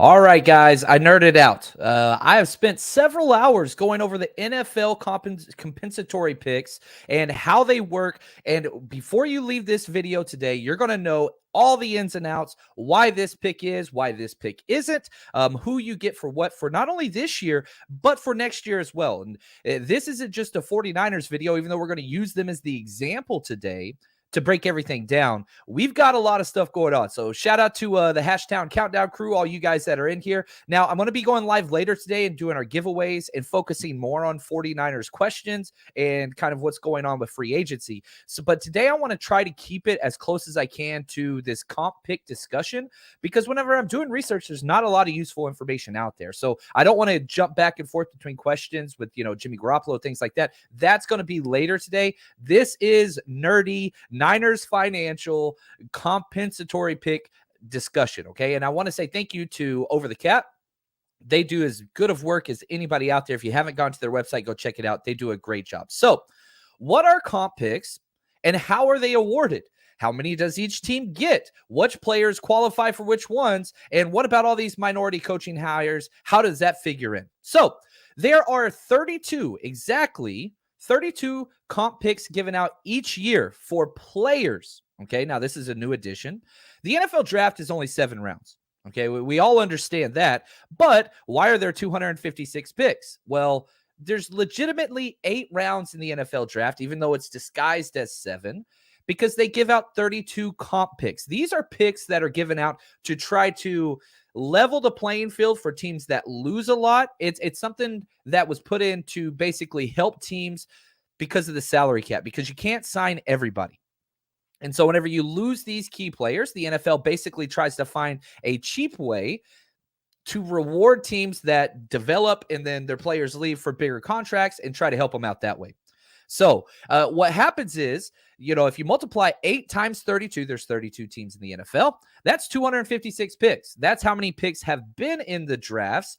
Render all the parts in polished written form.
All right, guys, I nerded out. I have spent several hours going over the NFL compensatory picks and how they work. And before you leave this video today, you're going to know all the ins and outs, why this pick is, why this pick isn't, who you get for what for not only this year, but for next year as well. And this isn't just a 49ers video, even though we're going to use them as the example today to break everything down. We've got a lot of stuff going on. So shout out to the Hashtown Countdown crew, all you guys that are in here. Now, I'm going to be going live later today and doing our giveaways and focusing more on 49ers questions and kind of what's going on with free agency. But today I want to try to keep it as close as I can to this comp pick discussion, because whenever I'm doing research, there's not a lot of useful information out there. So I don't want to jump back and forth between questions with, Jimmy Garoppolo, things like that. That's going to be later today. This is nerdy Niners financial compensatory pick discussion, okay? And I want to say thank you to Over the Cap. They do as good of work as anybody out there. If you haven't gone to their website, go check it out. They do a great job. So, what are comp picks and how are they awarded? How many does each team get? Which players qualify for which ones? And what about all these minority coaching hires? How does that figure in? So, there are 32 comp picks given out each year for players. Okay, now this is a new addition. The NFL draft is only 7 rounds. Okay, we all understand that. But why are there 256 picks? Well, there's legitimately 8 rounds in the NFL draft, even though it's disguised as 7, because they give out 32 comp picks. These are picks that are given out to try to level the playing field for teams that lose a lot. It's something that was put in to basically help teams because of the salary cap, because you can't sign everybody. And so whenever you lose these key players, the NFL basically tries to find a cheap way to reward teams that develop and then their players leave for bigger contracts and try to help them out that way. So what happens is, if you multiply 8 times 32, there's 32 teams in the NFL. That's 256 picks. That's how many picks have been in the drafts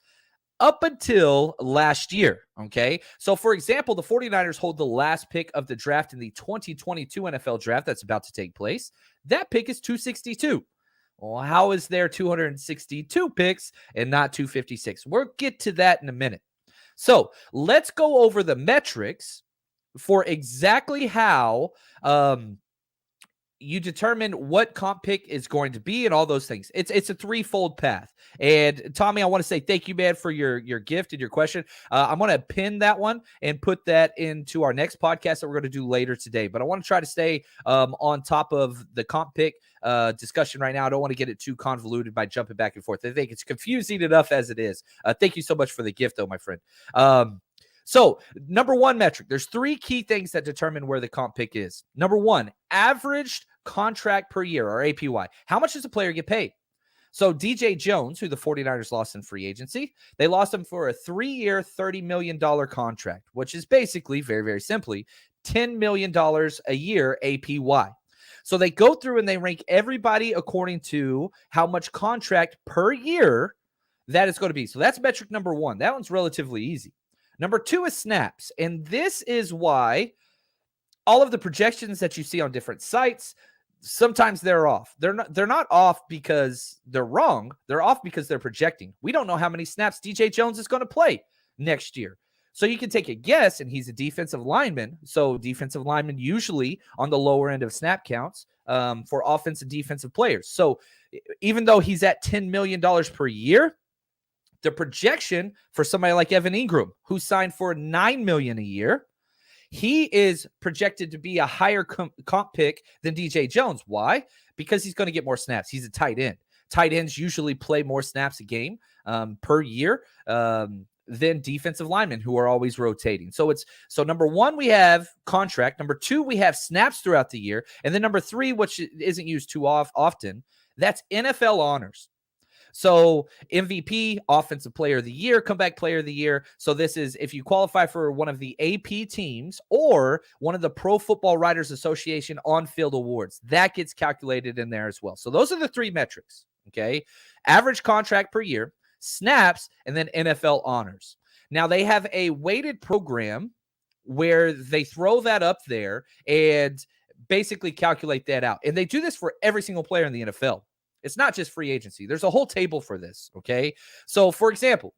up until last year, okay? So, for example, the 49ers hold the last pick of the draft in the 2022 NFL draft that's about to take place. That pick is 262. Well, how is there 262 picks and not 256? We'll get to that in a minute. So, let's go over the metrics for exactly how you determine what comp pick is going to be and all those things. It's a threefold path. And Tommy, I want to say thank you, man, for your gift and your question. I'm going to pin that one and put that into our next podcast that we're going to do later today. But I want to try to stay on top of the comp pick discussion right now. I don't want to get it too convoluted by jumping back and forth. I think it's confusing enough as it is. Thank you so much for the gift, though, my friend. So, number one metric, there's 3 key things that determine where the comp pick is. Number one, averaged contract per year, or APY. How much does a player get paid? So, DJ Jones, who the 49ers lost in free agency, they lost him for a 3-year, $30 million contract, which is basically, very, very simply, $10 million a year APY. So, they go through and they rank everybody according to how much contract per year that is going to be. So, that's metric number one. That one's relatively easy. Number 2 is snaps, and this is why all of the projections that you see on different sites, sometimes they're off. They're not off because they're wrong. They're off because they're projecting. We don't know how many snaps DJ Jones is going to play next year. So you can take a guess, and he's a defensive lineman. So defensive linemen usually on the lower end of snap counts for offensive defensive players. So even though he's at $10 million per year, the projection for somebody like Evan Ingram, who signed for $9 million a year, he is projected to be a higher comp pick than DJ Jones. Why? Because he's going to get more snaps. He's a tight end. Tight ends usually play more snaps a game per year than defensive linemen, who are always rotating. So number 1, we have contract. Number 2, we have snaps throughout the year. And then number 3, which isn't used too often, that's NFL honors. So MVP, Offensive Player of the Year, Comeback Player of the Year. So this is if you qualify for one of the AP teams or one of the Pro Football Writers Association on-field awards. That gets calculated in there as well. So those are the 3 metrics, okay? Average contract per year, snaps, and then NFL honors. Now, they have a weighted program where they throw that up there and basically calculate that out. And they do this for every single player in the NFL. It's not just free agency. There's a whole table for this, okay? So, for example,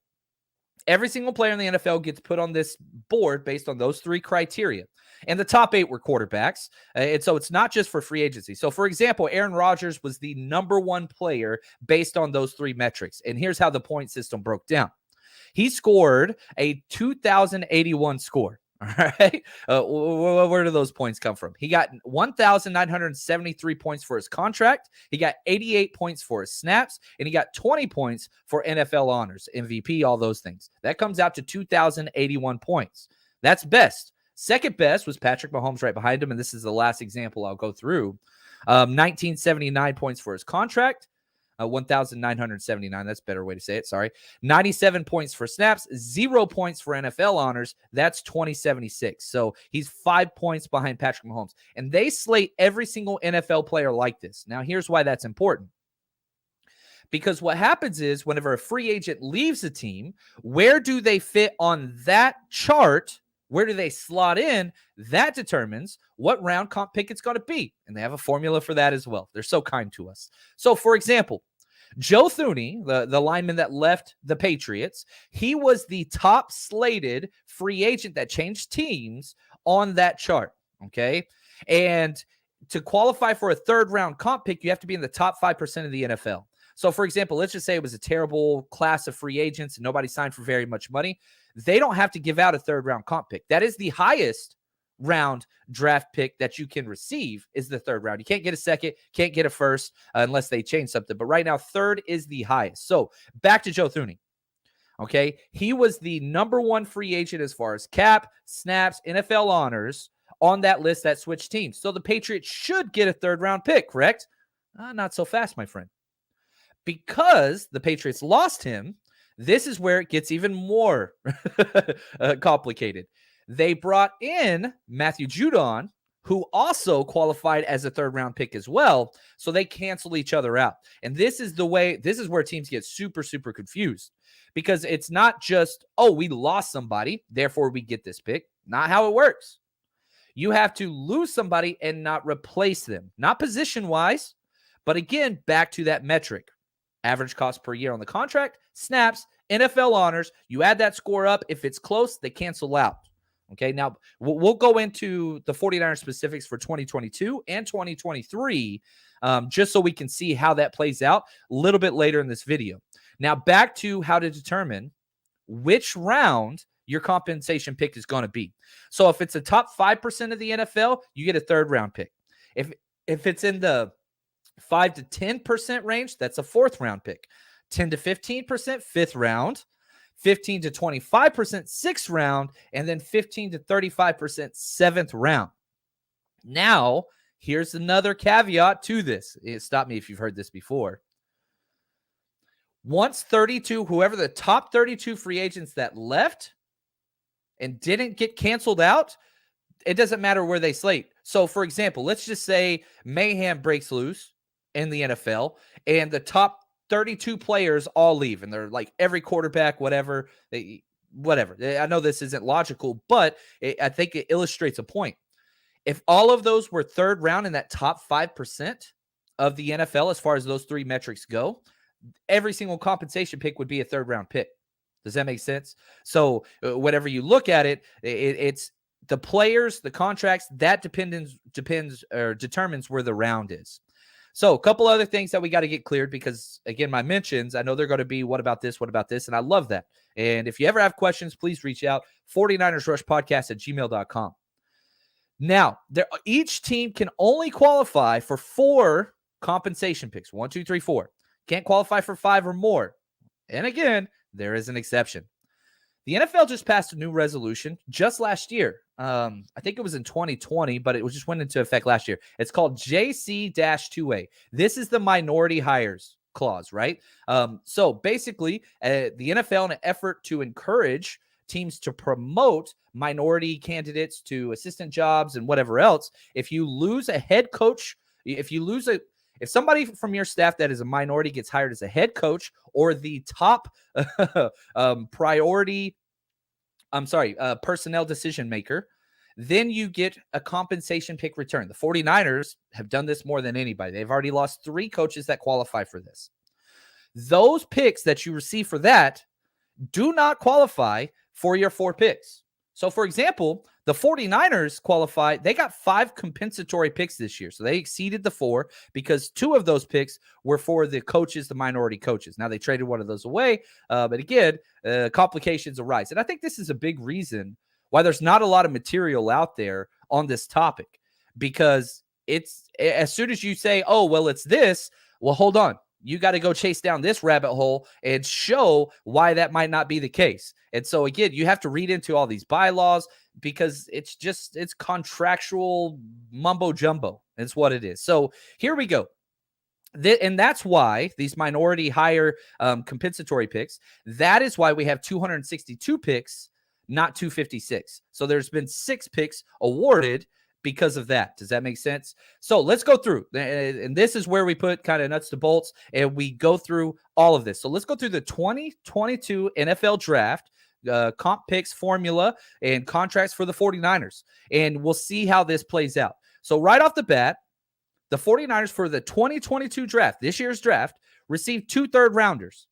every single player in the NFL gets put on this board based on those 3 criteria. And the top 8 were quarterbacks. And so it's not just for free agency. So, for example, Aaron Rodgers was the number 1 player based on those 3 metrics. And here's how the point system broke down. He scored a 2,081 score. All right. Where do those points come from? He got 1,973 points for his contract. He got 88 points for his snaps, and he got 20 points for NFL honors, MVP, all those things. That comes out to 2,081 points. That's best. Second best was Patrick Mahomes right behind him, and this is the last example I'll go through. 1,979 points for his contract. 1,979. That's a better way to say it. Sorry. 97 points for snaps, 0 points for NFL honors. That's 2076. So he's 5 points behind Patrick Mahomes. And they slate every single NFL player like this. Now, here's why that's important. Because what happens is whenever a free agent leaves a team, where do they fit on that chart? Where do they slot in? That determines what round comp pick it's going to be. And they have a formula for that as well. They're so kind to us. So, for example, Joe Thuney, the lineman that left the Patriots, he was the top slated free agent that changed teams on that chart, okay? And to qualify for a third-round comp pick, you have to be in the top 5% of the NFL. So, for example, let's just say it was a terrible class of free agents and nobody signed for very much money. They don't have to give out a third-round comp pick. That is the highest round draft pick that you can receive is the third round. You can't get a second, can't get a first unless they change something. But right now, third is the highest. So back to Joe Thuney. Okay. He was the number 1 free agent as far as cap, snaps, NFL honors on that list that switched teams. So the Patriots should get a third round pick, correct? Not so fast, my friend. Because the Patriots lost him, this is where it gets even more complicated. They brought in Matthew Judon, who also qualified as a third-round pick as well, so they cancel each other out. And this is where teams get super, super confused because it's not just, oh, we lost somebody, therefore we get this pick. Not how it works. You have to lose somebody and not replace them. Not position-wise, but again, back to that metric. Average cost per year on the contract, snaps, NFL honors. You add that score up. If it's close, they cancel out. Okay, now we'll go into the 49ers specifics for 2022 and 2023 just so we can see how that plays out a little bit later in this video. Now, back to how to determine which round your compensation pick is going to be. So if it's a top 5% of the NFL, you get a third round pick. If it's in the 5 to 10% range, that's a fourth round pick. 10 to 15%, fifth round. 15 to 25%, sixth round, and then 15 to 35%, seventh round. Now, here's another caveat to this. Stop me if you've heard this before. Once 32, whoever the top 32 free agents that left and didn't get canceled out, it doesn't matter where they slate. So, for example, let's just say mayhem breaks loose in the NFL and the top 32 players all leave, and they're like every quarterback, whatever. I know this isn't logical, but I think it illustrates a point. If all of those were third round in that top 5% of the NFL, as far as those 3 metrics go, every single compensation pick would be a third round pick. Does that make sense? So whatever you look at it, it's the players, the contracts, that determines where the round is. So a couple other things that we got to get cleared because, again, my mentions, I know they're going to be, what about this? What about this? And I love that. And if you ever have questions, please reach out, 49ersrushpodcast@gmail.com. Now, each team can only qualify for 4 compensation picks. 1, 2, 3, 4. Can't qualify for 5 or more. And again, there is an exception. The NFL just passed a new resolution just last year. I think it was in 2020, but it just went into effect last year. It's called JC-2A. This is the minority hires clause, right? So basically, the NFL, in an effort to encourage teams to promote minority candidates to assistant jobs and whatever else, if you lose a head coach, if somebody from your staff that is a minority gets hired as a head coach or the top personnel decision maker, then you get a compensation pick return. The 49ers have done this more than anybody. They've already lost 3 coaches that qualify for this. Those picks that you receive for that do not qualify for your 4 picks. So, for example, the 49ers qualified. They got 5 compensatory picks this year. So they exceeded the 4 because 2 of those picks were for the coaches, the minority coaches. Now, they traded one of those away. But again, complications arise. And I think this is a big reason why there's not a lot of material out there on this topic, because it's as soon as you say, oh, well, it's this. Well, hold on. You got to go chase down this rabbit hole and show why that might not be the case. And so, again, you have to read into all these bylaws because it's contractual mumbo jumbo. It's what it is. So here we go. And that's why these minority higher compensatory picks, that is why we have 262 picks, not 256. So there's been 6 picks awarded because of that. Does that make sense? So let's go through. And this is where we put kind of nuts to bolts and we go through all of this. So let's go through the 2022 NFL draft, comp picks formula and contracts for the 49ers. And we'll see how this plays out. So right off the bat, the 49ers for the 2022 draft, this year's draft, received 2 third-rounders.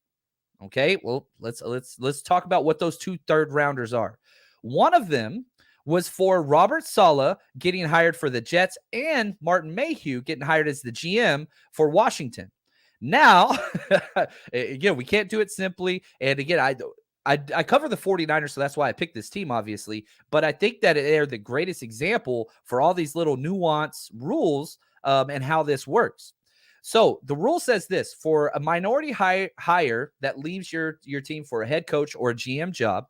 Okay, well, let's talk about what those 2 third-rounders are. One of them was for Robert Saleh getting hired for the Jets and Martin Mayhew getting hired as the GM for Washington. Now, again, we can't do it simply. And again, I cover the 49ers, so that's why I picked this team, obviously. But I think that they're the greatest example for all these little nuance rules and how this works. So the rule says this: for a minority hire that leaves your team for a head coach or a GM job,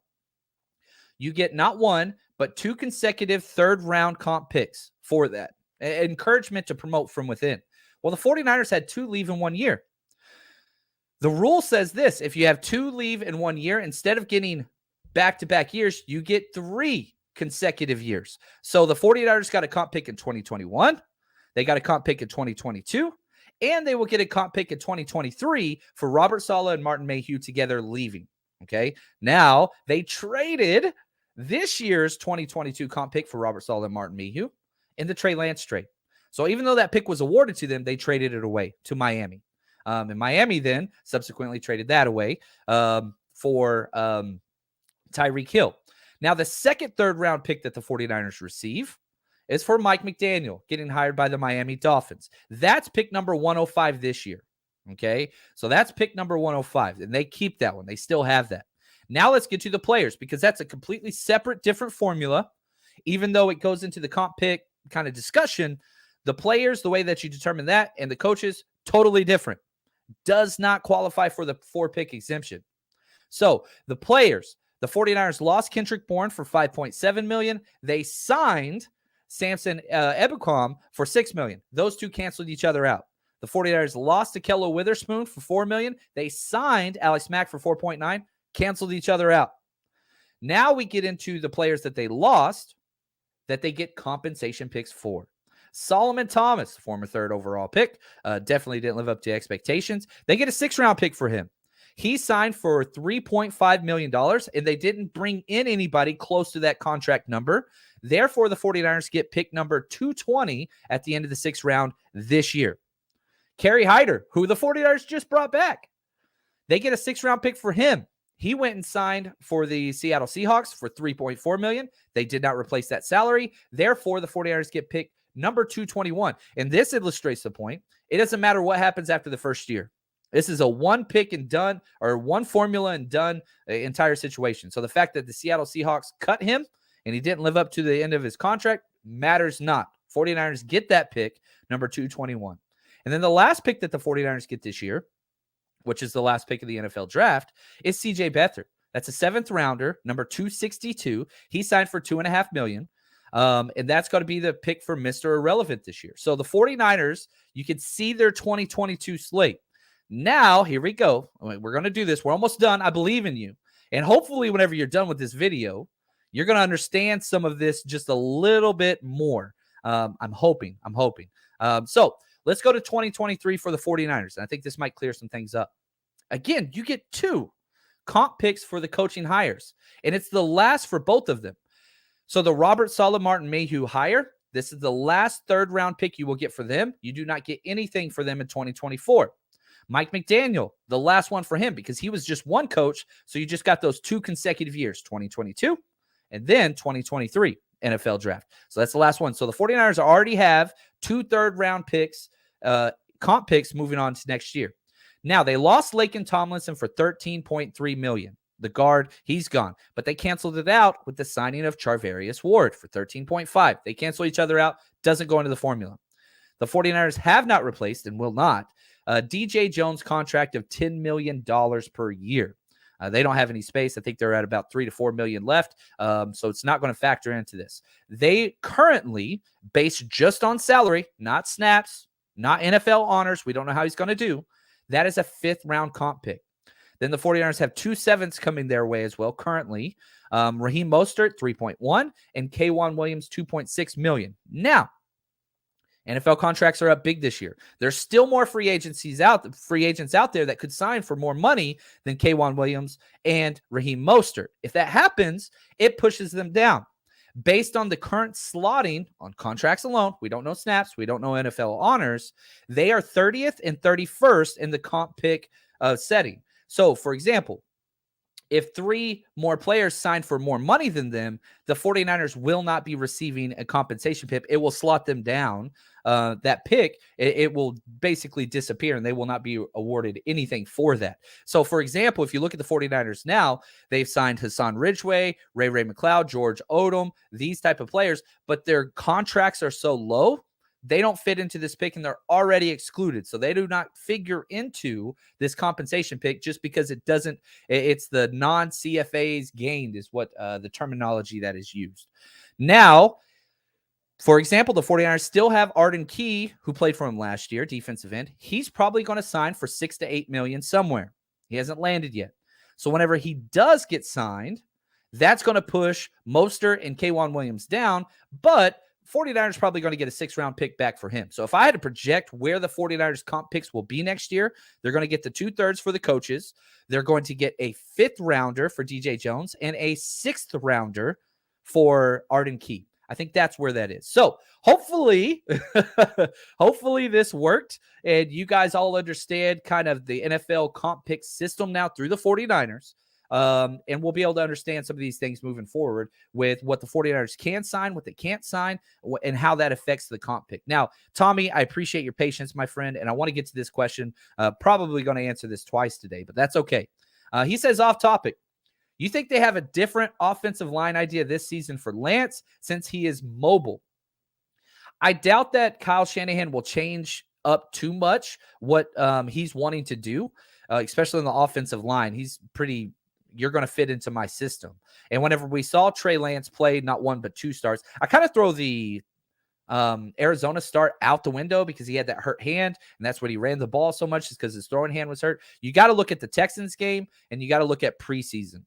you get not 1, but 2 consecutive third-round comp picks for that. Encouragement to promote from within. Well, the 49ers had 2 leave in 1 year. The rule says this: if you have 2 leave in 1 year, instead of getting back-to-back years, you get 3 consecutive years. So the 49ers got a comp pick in 2021. They got a comp pick in 2022. And they will get a comp pick in 2023 for Robert Saleh and Martin Mayhew together leaving. Okay. Now they traded this year's 2022 comp pick for Robert Saleh and Martin Mayhew in the Trey Lance trade. So even though that pick was awarded to them, they traded it away to Miami. And Miami then subsequently traded that away for Tyreek Hill. Now, the second third-round pick that the 49ers receive is for Mike McDaniel getting hired by the Miami Dolphins. That's pick number 105 this year. Okay, so that's pick number 105, and they keep that one. They still have that. Now let's get to the players, because that's a completely separate, different formula. Even though it goes into the comp pick kind of discussion, the players, the way that you determine that, and the coaches, totally different. Does not qualify for the 4-pick exemption. So the players, the 49ers lost Kendrick Bourne for $5.7 million. They signed Samson Ebukam for $6 million. Those 2 canceled each other out. The 49ers lost to Kello Witherspoon for $4 million. They signed Alex Mack for $4.9 million, canceled each other out. Now we get into the players that they lost that they get compensation picks for. Solomon Thomas, former 3rd overall pick, definitely didn't live up to expectations. They get a 6th-round pick for him. He signed for $3.5 million, and they didn't bring in anybody close to that contract number. Therefore, the 49ers get pick number 220 at the end of the 6th round this year. Kerry Hyder, who the 49ers just brought back, they get a 6th-round pick for him. He went and signed for the Seattle Seahawks for $3.4 million. They did not replace that salary. Therefore, the 49ers get pick number 221. And this illustrates the point. It doesn't matter what happens after the first year. This is a 1 pick and done, or 1 formula and done entire situation. So the fact that the Seattle Seahawks cut him and he didn't live up to the end of his contract matters not. 49ers get that pick, number 221. And then the last pick that the 49ers get this year, which is the last pick of the NFL draft, is CJ Beathard. That's a 7th rounder, number 262. He signed for $2.5 million. And that's going to be the pick for Mr. Irrelevant this year. So the 49ers, you can see their 2022 slate. Now, here we go. We're going to do this. We're almost done. I believe in you. And hopefully, whenever you're done with this video, you're going to understand some of this just a little bit more. I'm hoping. So let's go to 2023 for the 49ers. And I think this might clear some things up. Again, you get 2 comp picks for the coaching hires. And it's the last for both of them. So the Robert Saleh Martin Mayhew hire, this is the last third-round pick you will get for them. You do not get anything for them in 2024. Mike McDaniel, the last one for him because he was just one coach. So you just got those 2 consecutive years, 2022 and then 2023 NFL draft. So that's the last one. So the 49ers already have 2 third-round picks, comp picks moving on to next year. Now, they lost Laken Tomlinson for $13.3 million. The guard, he's gone. But they canceled it out with the signing of Charvarius Ward for $13.5. They cancel each other out. Doesn't go into the formula. The 49ers have not replaced and will not DJ Jones' contract of $10 million per year. They don't have any space. I think they're at about $3 to $4 million left. So it's not going to factor into this. They currently, based just on salary, not snaps, not NFL honors, we don't know how he's going to do. That is a 5th round comp pick. Then the 49ers have 2 7ths coming their way as well currently. Raheem Mostert, 3.1, and K'Wan Williams, $2.6 million. Now, NFL contracts are up big this year. There's still more free agents out there that could sign for more money than K'Wan Williams and Raheem Mostert. If that happens, it pushes them down. Based on the current slotting on contracts alone, we don't know snaps, we don't know NFL honors, they are 30th and 31st in the comp pick setting. So, for example, if 3 more players sign for more money than them, the 49ers will not be receiving a compensation pick. It will slot them down. That pick, it will basically disappear, and they will not be awarded anything for that. So, for example, if you look at the 49ers now, they've signed Hassan Ridgeway, Ray McLeod, George Odom, these type of players, but their contracts are so low, they don't fit into this pick, and they're already excluded. So they do not figure into this compensation pick just because it's the non-CFAs gained is what the terminology that is used. Now, for example, the 49ers still have Arden Key, who played for him last year, defensive end. He's probably going to sign for $6 to $8 million somewhere. He hasn't landed yet. So whenever he does get signed, that's going to push Mostert and K'Wan Williams down, but 49ers probably going to get a 6th round pick back for him. So if I had to project where the 49ers comp picks will be next year, they're going to get the 2/3 for the coaches. They're going to get a 5th rounder for DJ Jones and a 6th rounder for Arden Key. I think that's where that is. So hopefully, hopefully this worked and you guys all understand kind of the NFL comp pick system now through the 49ers. And we'll be able to understand some of these things moving forward with what the 49ers can sign, what they can't sign, and how that affects the comp pick. Now, Tommy, I appreciate your patience, my friend, and I want to get to this question. Probably going to answer this twice today, but that's okay. He says, off topic, you think they have a different offensive line idea this season for Lance since he is mobile? I doubt that Kyle Shanahan will change up too much what he's wanting to do, especially in the offensive line. You're going to fit into my system. And whenever we saw Trey Lance play not 1 but 2 starts, I kind of throw the Arizona start out the window because he had that hurt hand, and that's what he ran the ball so much is because his throwing hand was hurt. You got to look at the Texans game, and you got to look at preseason.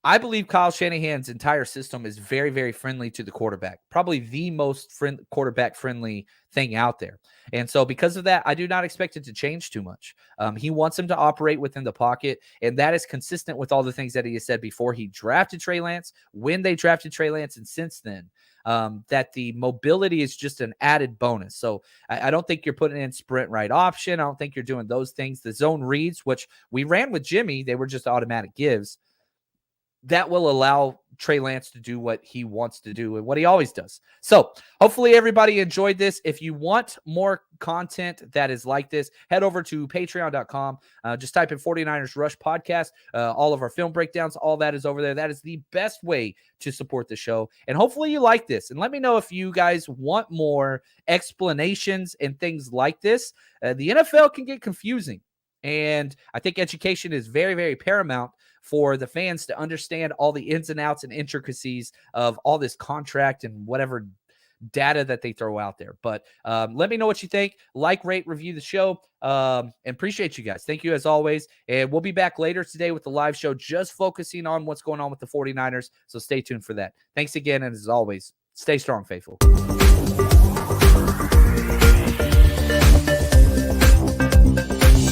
I believe Kyle Shanahan's entire system is very, very friendly to the quarterback, probably the most quarterback-friendly thing out there. And so because of that, I do not expect it to change too much. He wants him to operate within the pocket, and that is consistent with all the things that he has said before he drafted Trey Lance, when they drafted Trey Lance, and since then, that the mobility is just an added bonus. So I don't think you're putting in sprint right option. I don't think you're doing those things. The zone reads, which we ran with Jimmy, they were just automatic gives. That will allow Trey Lance to do what he wants to do and what he always does. So hopefully everybody enjoyed this. If you want more content that is like this, head over to patreon.com. Just type in 49ers Rush Podcast. All of our film breakdowns, all that is over there. That is the best way to support the show. And hopefully you like this. And let me know if you guys want more explanations and things like this. The NFL can get confusing. And I think education is very, very paramount for the fans to understand all the ins and outs and intricacies of all this contract and whatever data that they throw out there. But let me know what you think. Like, rate, review the show. And appreciate you guys. Thank you as always. And we'll be back later today with the live show, just focusing on what's going on with the 49ers. So stay tuned for that. Thanks again. And as always, stay strong, faithful.